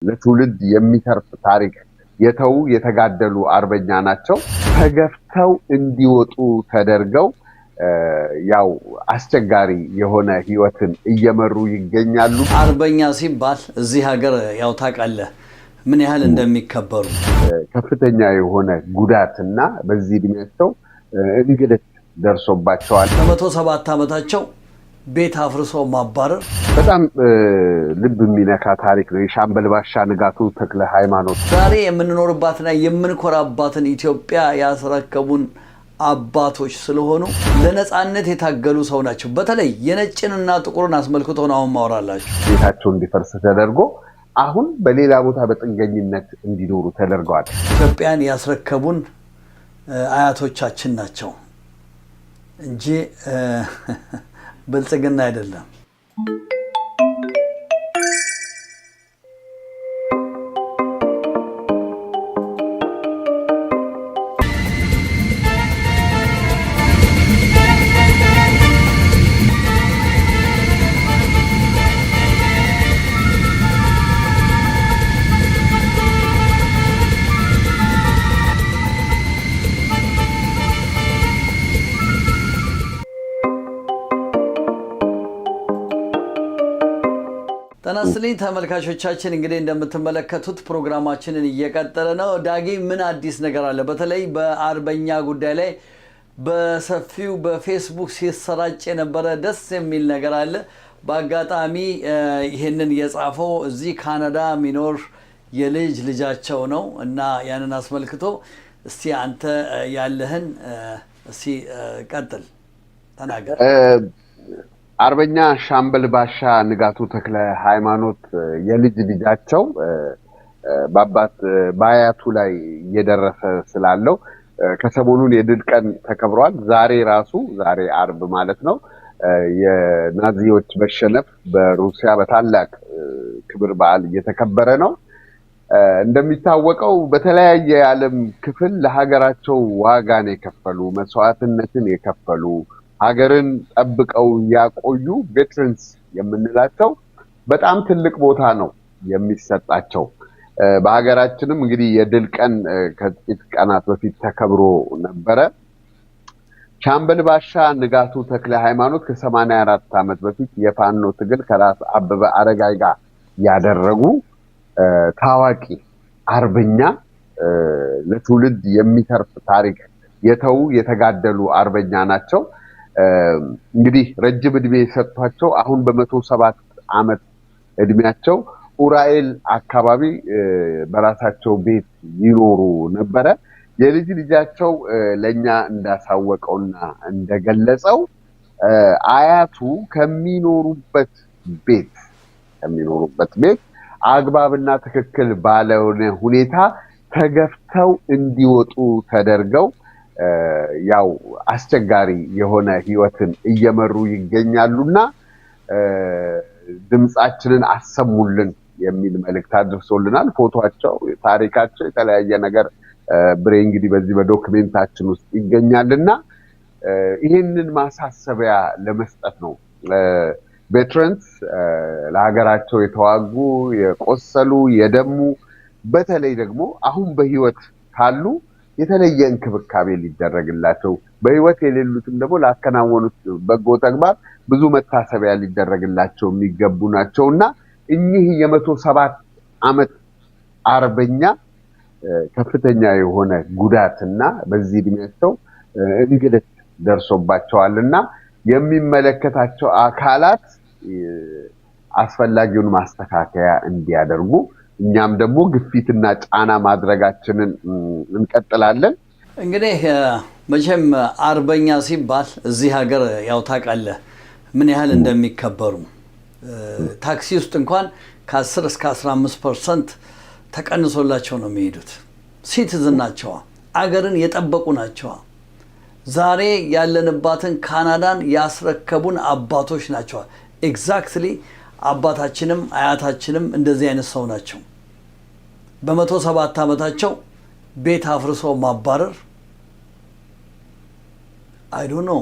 ለትውልድ የሚተርፍ ታሪክ የተው የተጋደሉ አርበኛ ናቸው። ተገፍተው እንዲወጡ ተደርገው ያው አስቸጋሪ የሆነ ህይወትን እየመሩ ይገኛሉ። አርበኛ ሲባል እዚህ ሀገር ያው ታውቃለህ ምን ያህል እንደሚከበሩ ከፍተኛ የሆነ ጉዳትና በዚህ እድሜያቸው እንግልት ደርሶባቸዋል። በ107 ዓመታቸው ቤት አፍርሶ ማባረር በጣም ልብ የሚነካ ታሪክ ነው። የሻምበል ባሻ ንጋቱ ተክለ ሃይማኖት ዛሬ የምንኖርባትና የምንኮራባትን ኢትዮጵያ ያስረከቡን አባቶች ስለሆኑ ለነጻነት የታገሉ ሰው ናቸው። በተለይ የነጭንና ጥቁርን አስመልክቶ ነው ማወራላችሁ። ቤታቸው እንዲፈርስ ተደርጎ አሁን በሌላ ቦታ በጥገኝነት እንዲኖሩ ተደርገዋል። ኢትዮጵያን ያስረከቡን አያቶቻችን ናቸው እንጂ ብልጽግና አይደለም። ተናስልኝ ተመልካቾቻችን እንግዲህ እንደምትመለከቱት ፕሮግራማችንን እየቀጠለ ነው። ዳጊ ምን አዲስ ነገር አለ? በተለይ በአርበኛ ጉዳይ ላይ በሰፊው በፌስቡክ ሲሰራጭ የነበረ ደስ የሚል ነገር አለ። በአጋጣሚ ይሄንን የጻፈው እዚህ ካናዳ ሚኖር የልጅ ልጃቸው ነው እና ያንን አስመልክቶ እስቲ አንተ ያለህን እስቲ ቀጥል ተናገር። አርበኛ ሻምበል ባሻ ንጋቱ ተክለ ሃይማኖት የልጅ ልጃቸው በአባት በአያቱ ላይ እየደረሰ ስላለው ከሰሞኑን የድል ቀን ተከብሯል። ዛሬ አርብ ማለት ነው። የናዚዎች መሸነፍ በሩሲያ በታላቅ ክብር በዓል እየተከበረ ነው። እንደሚታወቀው በተለያየ የዓለም ክፍል ለሀገራቸው ዋጋን የከፈሉ መስዋዕትነትን የከፈሉ ሀገርን ጠብቀው ያቆዩ ቬትራንስ የምንላቸው በጣም ትልቅ ቦታ ነው የሚሰጣቸው። በሀገራችንም እንግዲህ የድል ቀን ከጥቂት ቀናት በፊት ተከብሮ ነበረ። ሻምበል ባሻ ንጋቱ ተክለ ሃይማኖት ከ84 ዓመት በፊት የፋኖ ትግል ከራስ አበበ አረጋይ ጋር ያደረጉ ታዋቂ አርበኛ፣ ለትውልድ የሚተርፍ ታሪክ የተው የተጋደሉ አርበኛ ናቸው። እንግዲህ ረጅም እድሜ የሰጥቷቸው አሁን በ107 ዓመት እድሜያቸው ኡራኤል አካባቢ በራሳቸው ቤት ይኖሩ ነበረ። የልጅ ልጃቸው ለኛ እንዳሳወቀውና እንደገለጸው አያቱ ከሚኖሩበት ቤት አግባብና ትክክል ባለሆነ ሁኔታ ተገፍተው እንዲወጡ ተደርገው ያው አስቸጋሪ የሆነ ህይወትን እየመሩ ይገኛሉና ድምጻችንን አሰሙልን የሚል መልእክት አድርሶልናል። ፎቶአቸው፣ ታሪካቸው የተለያየ ነገር ብሬ እንግዲህ በዚህ በዶክመንታችን ውስጥ ይገኛልና ይህንን ማሳሰቢያ ለመስጠት ነው። ቬትራንስ ለሀገራቸው የተዋጉ የቆሰሉ የደሙ በተለይ ደግሞ አሁን በህይወት ካሉ የተለየ እንክብካቤ ሊደረግላቸው፣ በህይወት የሌሉትም ደግሞ ላከናወኑት በጎ ተግባር ብዙ መታሰቢያ ሊደረግላቸው የሚገቡ ናቸውና እኚህ የ107 ዓመት አርበኛ ከፍተኛ የሆነ ጉዳትና በዚህ እድሜያቸው እንግልት ደርሶባቸዋልና የሚመለከታቸው አካላት አስፈላጊውን ማስተካከያ እንዲያደርጉ እኛም ደግሞ ግፊትና ጫና ማድረጋችንን እንቀጥላለን። እንግዲህ መቼም አርበኛ ሲባል እዚህ ሀገር ያው ታውቃለህ ምን ያህል እንደሚከበሩ። ታክሲ ውስጥ እንኳን ከ10 እስከ 15% ተቀንሶላቸው ነው የሚሄዱት። ሲቲዝን ናቸው፣ አገርን የጠበቁ ናቸው። ዛሬ ያለንባትን ካናዳን ያስረከቡን አባቶች ናቸው። ኤግዛክትሊ አባታችንም አያታችንም እንደዚህ አይነት ሰው ናቸው። በ107 ዓመታቸው ቤት አፍርሶ ማባረር አይ ዶንት ኖ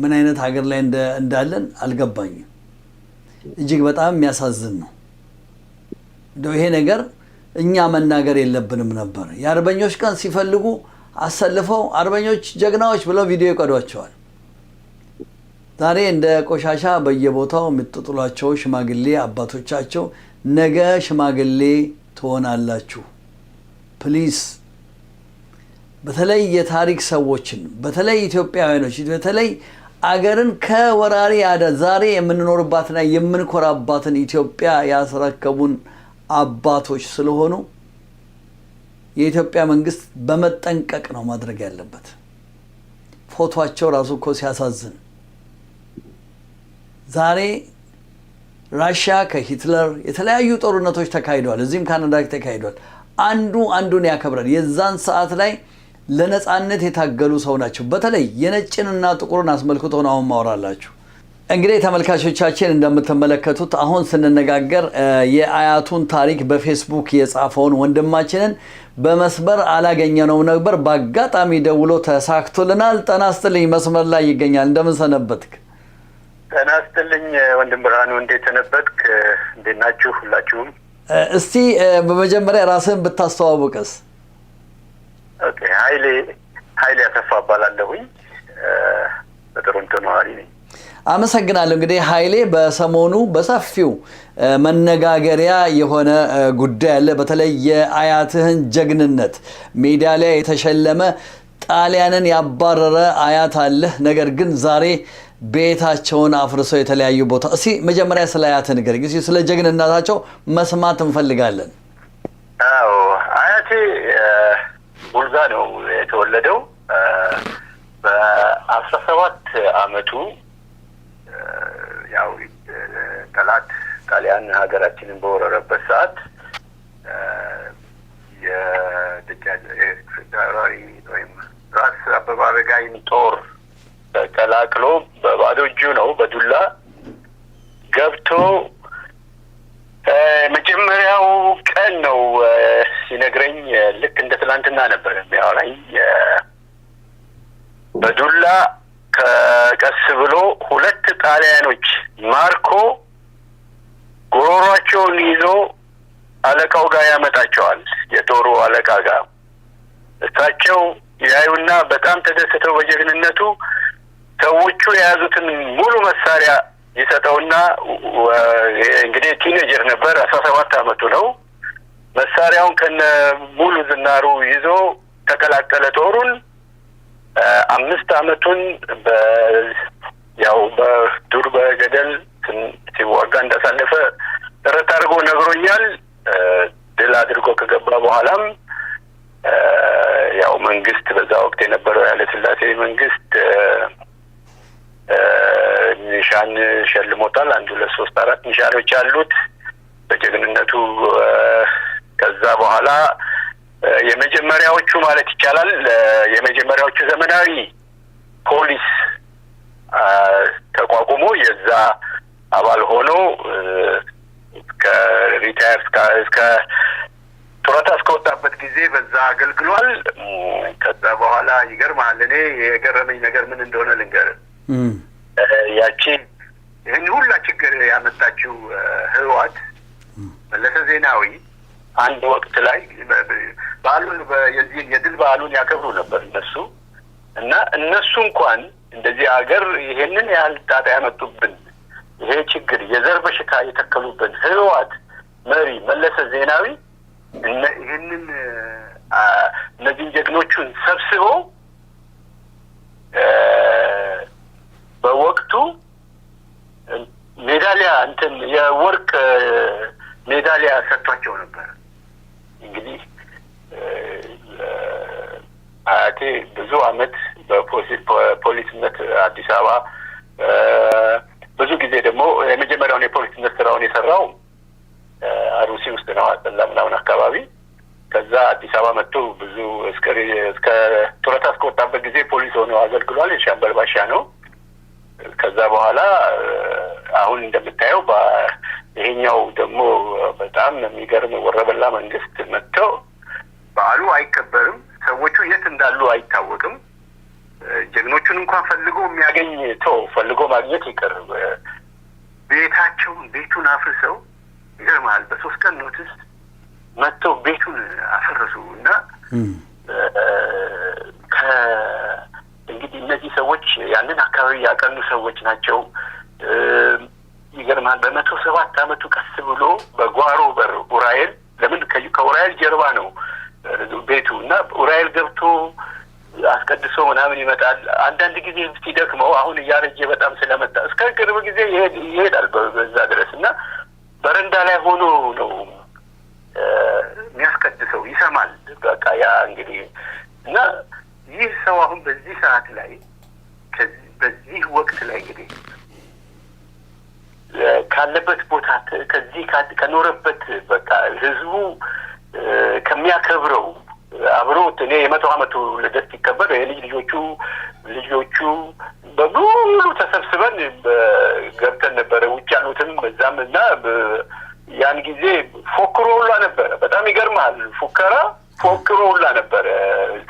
ምን አይነት ሀገር ላይ እንዳለን አልገባኝም። እጅግ በጣም የሚያሳዝን ነው። ይሄ ነገር እኛ መናገር የለብንም ነበር። የአርበኞች ቀን ሲፈልጉ አሰልፈው አርበኞች ጀግናዎች ብለው ቪዲዮ ይቀዷቸዋል። ዛሬ እንደ ቆሻሻ በየቦታው የምትጥሏቸው ሽማግሌ አባቶቻቸው ነገ ሽማግሌ ትሆናላችሁ። ፕሊዝ በተለይ የታሪክ ሰዎችን በተለይ ኢትዮጵያውያኖች በተለይ አገርን ከወራሪ ዛሬ የምንኖርባትና የምንኮራባትን ኢትዮጵያ ያስረከቡን አባቶች ስለሆኑ የኢትዮጵያ መንግስት በመጠንቀቅ ነው ማድረግ ያለበት። ፎቶአቸው ራሱ እኮ ሲያሳዝን ዛሬ ራሽያ ከሂትለር የተለያዩ ጦርነቶች ተካሂደዋል። እዚህም ካናዳ ተካሂደዋል። አንዱ አንዱን ያከብራል። የዛን ሰዓት ላይ ለነጻነት የታገሉ ሰው ናቸው። በተለይ የነጭንና ጥቁርን አስመልክቶ ነው አሁን ማወራላችሁ። እንግዲህ ተመልካቾቻችን እንደምትመለከቱት አሁን ስንነጋገር የአያቱን ታሪክ በፌስቡክ የጻፈውን ወንድማችንን በመስመር አላገኘነው ነበር። በአጋጣሚ ደውሎ ተሳክቶልናል። ጤና ይስጥልኝ፣ መስመር ላይ ይገኛል። እንደምን ሰነበትክ? ጤና ይስጥልኝ ወንድም ብርሃኑ፣ እንዴት ሰነበትክ? እንዴት ናችሁ ሁላችሁም? እስቲ በመጀመሪያ ራስህን ብታስተዋውቅስ? ኦኬ፣ ኃይሌ አሰፋ እባላለሁኝ። በቶሮንቶ ነዋሪ ነኝ። አመሰግናለሁ። እንግዲህ ኃይሌ በሰሞኑ በሰፊው መነጋገሪያ የሆነ ጉዳይ አለ። በተለይ የአያትህን ጀግንነት ሜዳሊያ የተሸለመ ጣሊያንን ያባረረ አያት አለ። ነገር ግን ዛሬ ቤታቸውን አፍርሰው የተለያዩ ቦታ። እስቲ መጀመሪያ ስለ አያትህ ንገረኝ። እስቲ ስለ ጀግንነታቸው መስማት እንፈልጋለን። አዎ፣ አያቴ ቡልጋ ነው የተወለደው። በ17 አመቱ ያው ጠላት ጣሊያን ሀገራችንን በወረረበት ሰዓት የደጃች ወይም ራስ አበበ አረጋይን ጦር ተቀላቅሎ በባዶ እጁ ነው በዱላ ገብቶ መጀመሪያው ቀን ነው ሲነግረኝ፣ ልክ እንደ ትላንትና ነበር የሚያወራኝ። በዱላ ከቀስ ብሎ 2 ጣሊያኖች ማርኮ ጉሮሯቸውን ይዞ አለቃው ጋር ያመጣቸዋል፣ የጦሩ አለቃ ጋር። እሳቸው ያዩና በጣም ተደስተው በጀግንነቱ ሰዎቹ የያዙትን ሙሉ መሳሪያ ይሰጠውና እንግዲህ ቲኔጀር ነበር፣ 17 አመቱ ነው። መሳሪያውን ከነ ሙሉ ዝናሩ ይዞ ተቀላቀለ ጦሩን። 5 አመቱን ያው በዱር በገደል ሲዋጋ እንዳሳለፈ ጥረት አድርጎ ነግሮኛል። ድል አድርጎ ከገባ በኋላም ያው መንግስት በዛ ወቅት የነበረው ኃይለ ሥላሴ መንግስት ኒሻን ሸልሞታል። 1 2 3 4 ኒሻኖች አሉት በጀግንነቱ። ከዛ በኋላ የመጀመሪያዎቹ ማለት ይቻላል የመጀመሪያዎቹ ዘመናዊ ፖሊስ ተቋቁሞ የዛ አባል ሆኖ ከሪታየር እስከ ጡረታ እስከወጣበት ጊዜ በዛ አገልግሏል። ከዛ በኋላ ይገርማል። እኔ የገረመኝ ነገር ምን እንደሆነ ልንገርህ። ያቺ ይህን ሁላ ችግር ያመጣችው ህወሓት መለሰ ዜናዊ አንድ ወቅት ላይ በዓሉን የድል በዓሉን ያከብሩ ነበር እነሱ እና እነሱ እንኳን እንደዚህ ሀገር ይሄንን ያህል ጣጣ ያመጡብን ይሄ ችግር የዘር በሽታ የተከሉብን ህወሓት መሪ መለሰ ዜናዊ ይሄንን እነዚህን ጀግኖቹን ሰብስቦ በወቅቱ ሜዳሊያ የወርቅ ሜዳሊያ ሰጥቷቸው ነበር። እንግዲህ አያቴ ብዙ አመት በፖሊስነት አዲስ አበባ ብዙ ብዙ ጊዜ ደግሞ የመጀመሪያውን የፖሊስነት ስራውን የሰራው አሩሲ ውስጥ ነው፣ አሰላ ምናምን አካባቢ። ከዛ አዲስ አበባ መጥቶ ብዙ እስከ ጡረታ እስከወጣበት ጊዜ ፖሊስ ሆኖ አገልግሏል። የሻምበል ባሻ ነው። ከዛ በኋላ አሁን እንደምታየው ይሄኛው ደግሞ በጣም የሚገርም ወረበላ መንግስት መጥተው በዓሉ አይከበርም። ሰዎቹ የት እንዳሉ አይታወቅም። ጀግኖቹን እንኳን ፈልጎ የሚያገኝ ፈልጎ ማግኘት ይቀር። ቤቱን አፍርሰው ይገርማል። በ3 ቀን ኖቲስ መጥተው ቤቱን አፈረሱና እንግዲህ እነዚህ ሰዎች ያንን አካባቢ ያቀኑ ሰዎች ናቸው። ይገርማል። በ107 ዓመቱ ቀስ ብሎ በጓሮ በር ኡራኤል ለምን ከኡራኤል ጀርባ ነው ቤቱ እና ኡራኤል ገብቶ አስቀድሶ ምናምን ይመጣል። አንዳንድ ጊዜ ሲደክመው አሁን እያረጀ በጣም ስለመጣ እስከ ቅርብ ጊዜ ይሄዳል በዛ ድረስ እና በረንዳ ላይ ሆኖ ነው የሚያስቀድሰው። ይሰማል በቃ ያ እንግዲህ እና ይህ ሰው አሁን በዚህ ሰዓት ላይ በዚህ ወቅት ላይ እንግዲህ ካለበት ቦታ ከዚህ ከኖረበት በቃ ህዝቡ ከሚያከብረው አብሮት እኔ የ100 ዓመቱ ልደት ሲከበር ልጆቹ በሙሉ ተሰብስበን ገብተን ነበረ። ውጭ ያሉትም በዛም እና ያን ጊዜ ፎክሮ ሁላ ነበረ። በጣም ይገርማል። ፎክሮ ሁላ ነበረ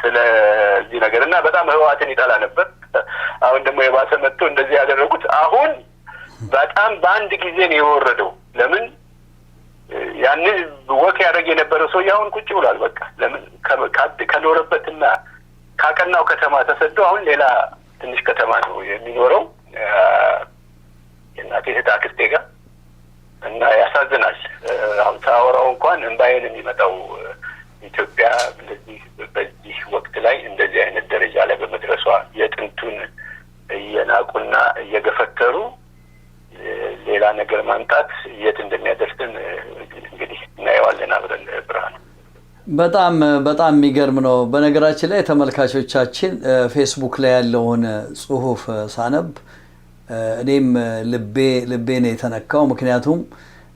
ስለዚህ ነገር እና በጣም ህወሓትን ይጠላ ነበር። አሁን ደግሞ የባሰ መጥቶ እንደዚህ ያደረጉት አሁን በጣም በአንድ ጊዜ ነው የወረደው። ለምን ያንን ወክ ያደረገ የነበረው ሰው አሁን ቁጭ ብሏል። በቃ ለምን ከኖረበትና ካቀናው ከተማ ተሰዶ አሁን ሌላ ትንሽ ከተማ ነው የሚኖረው የእናቴ እህት አክስቴ ጋር እና ያሳዝናል። አሁን ታወራው እንኳን እንባዬን የሚመጣው ኢትዮጵያ በዚህ ወቅት ላይ እንደዚህ አይነት ደረጃ ላይ በመድረሷ የጥንቱን እየናቁና እየገፈተሩ ሌላ ነገር ማምጣት የት እንደሚያደርስን እንግዲህ እናየዋለን አብረን። ብርሃኑ በጣም የሚገርም ነው። በነገራችን ላይ ተመልካቾቻችን ፌስቡክ ላይ ያለውን ጽሁፍ ሳነብ እኔም ልቤ ነው የተነካው። ምክንያቱም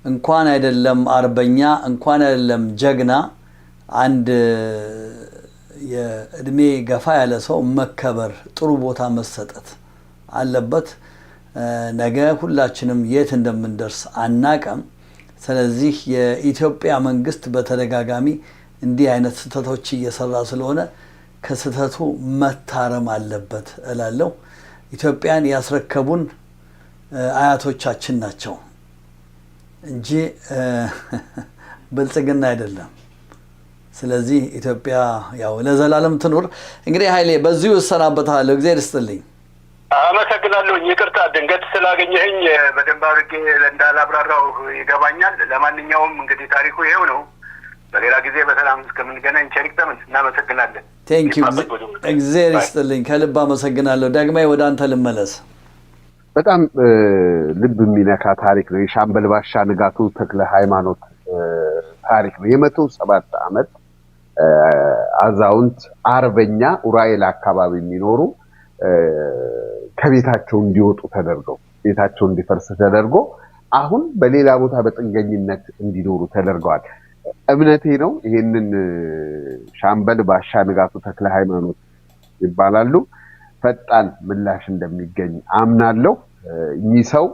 እንኳን አይደለም አርበኛ እንኳን አይደለም ጀግና አንድ የእድሜ ገፋ ያለ ሰው መከበር ጥሩ ቦታ መሰጠት አለበት። ነገ ሁላችንም የት እንደምንደርስ አናቀም። ስለዚህ የኢትዮጵያ መንግስት በተደጋጋሚ እንዲህ አይነት ስህተቶች እየሰራ ስለሆነ ከስህተቱ መታረም አለበት እላለሁ። ኢትዮጵያን ያስረከቡን አያቶቻችን ናቸው እንጂ ብልጽግና አይደለም። ስለዚህ ኢትዮጵያ ያው ለዘላለም ትኑር። እንግዲህ ኃይሌ በዚሁ እሰናበታለሁ። እግዚአብሔር ይስጥልኝ። አመሰግናለሁ። ይቅርታ ድንገት ስላገኘኸኝ በደንብ አድርጌ እንዳላብራራው ይገባኛል። ለማንኛውም እንግዲህ ታሪኩ ይሄው ነው። በሌላ ጊዜ በሰላም እስከምንገናኝ ቸር ይግጠመን። እናመሰግናለን። ቴንኪው። እግዚአብሔር ይስጥልኝ። ከልብ አመሰግናለሁ። ዳግማዊ ወደ አንተ ልመለስ። በጣም ልብ የሚነካ ታሪክ ነው። የሻምበል ባሻ ንጋቱ ተክለ ሃይማኖት ታሪክ ነው። የ107 ዓመት አዛውንት አርበኛ ኡራኤል አካባቢ የሚኖሩ ከቤታቸው እንዲወጡ ተደርገው ቤታቸው እንዲፈርስ ተደርጎ አሁን በሌላ ቦታ በጥገኝነት እንዲኖሩ ተደርገዋል። እምነቴ ነው። ይሄንን ሻምበል ባሻ ንጋቱ ተክለ ሃይማኖት ይባላሉ። ፈጣን ምላሽ እንደሚገኝ አምናለሁ። እኚህ ሰው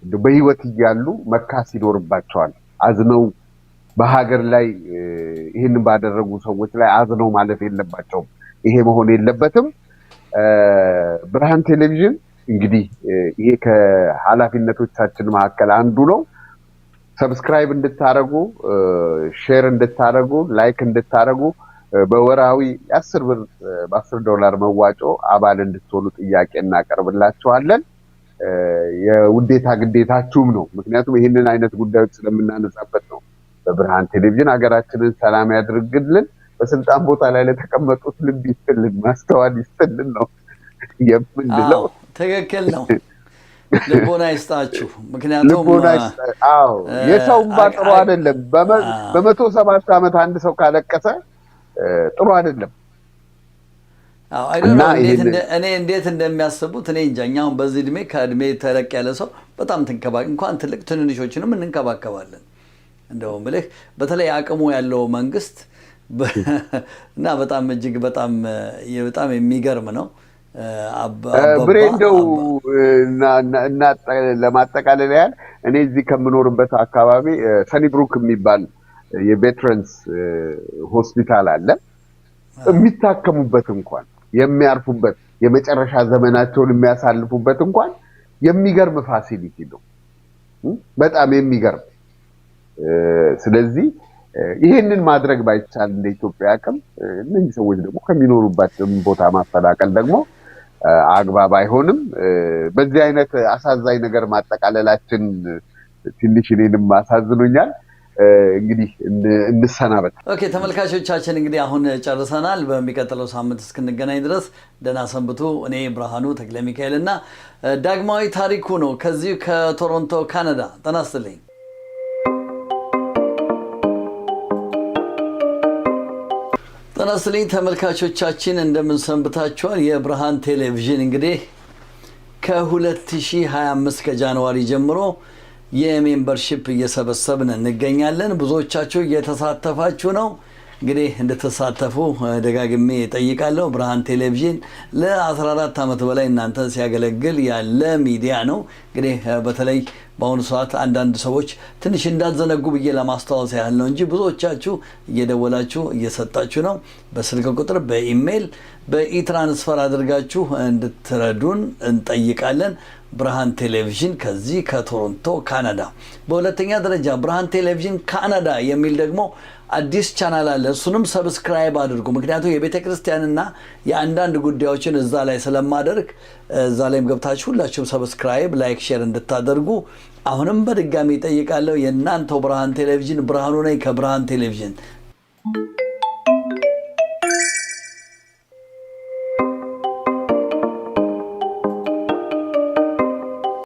በህይወት እያሉ መካስ ይኖርባቸዋል። አዝነው በሀገር ላይ ይሄንን ባደረጉ ሰዎች ላይ አዝነው ማለፍ የለባቸውም። ይሄ መሆን የለበትም። ብርሃን ቴሌቪዥን እንግዲህ ይሄ ከኃላፊነቶቻችን መካከል አንዱ ነው። ሰብስክራይብ እንድታረጉ፣ ሼር እንድታረጉ፣ ላይክ እንድታረጉ በወራዊ $10 መዋጮ አባል እንድትሆኑ ጥያቄ እናቀርብላችኋለን። የውዴታ ግዴታችሁም ነው። ምክንያቱም ይህንን አይነት ጉዳዮች ስለምናነሳበት ነው። በብርሃን ቴሌቪዥን ሀገራችንን ሰላም ያድርግልን። በስልጣን ቦታ ላይ ለተቀመጡት ልብ ይስጥልን፣ ማስተዋል ይስጥልን ነው የምንለው። ትክክል ነው። ልቦና ይስጣችሁ። ምክንያቱም የሰው ጥሩ አይደለም። በ107 ዓመት አንድ ሰው ካለቀሰ ጥሩ አይደለም። እኔ እንዴት እንደሚያስቡት እኔ እንጃ። እኛም በዚህ እድሜ ከእድሜ ተለቅ ያለ ሰው በጣም እንኳን ትልቅ ትንንሾችንም እንንከባከባለን። እንደውም ብለህ በተለይ አቅሙ ያለው መንግስት እና በጣም እጅግ በጣም የሚገርም ነው። ብሬንደው እና ለማጠቃለል ያህል እኔ እዚህ ከምኖርበት አካባቢ ሰኒብሩክ የሚባል የቬትራንስ ሆስፒታል አለ። የሚታከሙበት እንኳን የሚያርፉበት የመጨረሻ ዘመናቸውን የሚያሳልፉበት እንኳን የሚገርም ፋሲሊቲ ነው። በጣም የሚገርም። ስለዚህ ይሄንን ማድረግ ባይቻል እንደ ኢትዮጵያ አቅም እነዚህ ሰዎች ደግሞ ከሚኖሩበት ቦታ ማፈናቀል ደግሞ አግባብ አይሆንም። በዚህ አይነት አሳዛኝ ነገር ማጠቃለላችን ትንሽ እኔንም አሳዝኖኛል። እንግዲህ እንሰናበት። ኦኬ ተመልካቾቻችን እንግዲህ አሁን ጨርሰናል። በሚቀጥለው ሳምንት እስክንገናኝ ድረስ ደህና ሰንብቱ። እኔ ብርሃኑ ተክለ ሚካኤል እና ዳግማዊ ታሪኩ ነው ከዚህ ከቶሮንቶ ካናዳ። ጤና ይስጥልኝ። ጤና ይስጥልኝ ተመልካቾቻችን እንደምን ሰንብታችኋል? የብርሃን ቴሌቪዥን እንግዲህ ከ2025 ከጃንዋሪ ጀምሮ የሜምበርሺፕ እየሰበሰብን እንገኛለን። ብዙዎቻችሁ እየተሳተፋችሁ ነው። እንግዲህ እንድትሳተፉ ደጋግሜ እጠይቃለሁ። ብርሃን ቴሌቪዥን ለ14 ዓመት በላይ እናንተን ሲያገለግል ያለ ሚዲያ ነው። እንግዲህ በተለይ በአሁኑ ሰዓት አንዳንድ ሰዎች ትንሽ እንዳዘነጉ ብዬ ለማስታወስ ያህል ነው እንጂ ብዙዎቻችሁ እየደወላችሁ እየሰጣችሁ ነው። በስልክ ቁጥር፣ በኢሜይል፣ በኢትራንስፈር አድርጋችሁ እንድትረዱን እንጠይቃለን። ብርሃን ቴሌቪዥን ከዚህ ከቶሮንቶ ካናዳ። በሁለተኛ ደረጃ ብርሃን ቴሌቪዥን ካናዳ የሚል ደግሞ አዲስ ቻናል አለ። እሱንም ሰብስክራይብ አድርጉ። ምክንያቱም የቤተ ክርስቲያንና የአንዳንድ ጉዳዮችን እዛ ላይ ስለማደርግ እዛ ላይም ገብታችሁ ሁላችሁም ሰብስክራይብ፣ ላይክ፣ ሼር እንድታደርጉ አሁንም በድጋሚ እጠይቃለሁ። የእናንተው ብርሃን ቴሌቪዥን ብርሃኑ ነኝ ከብርሃን ቴሌቪዥን።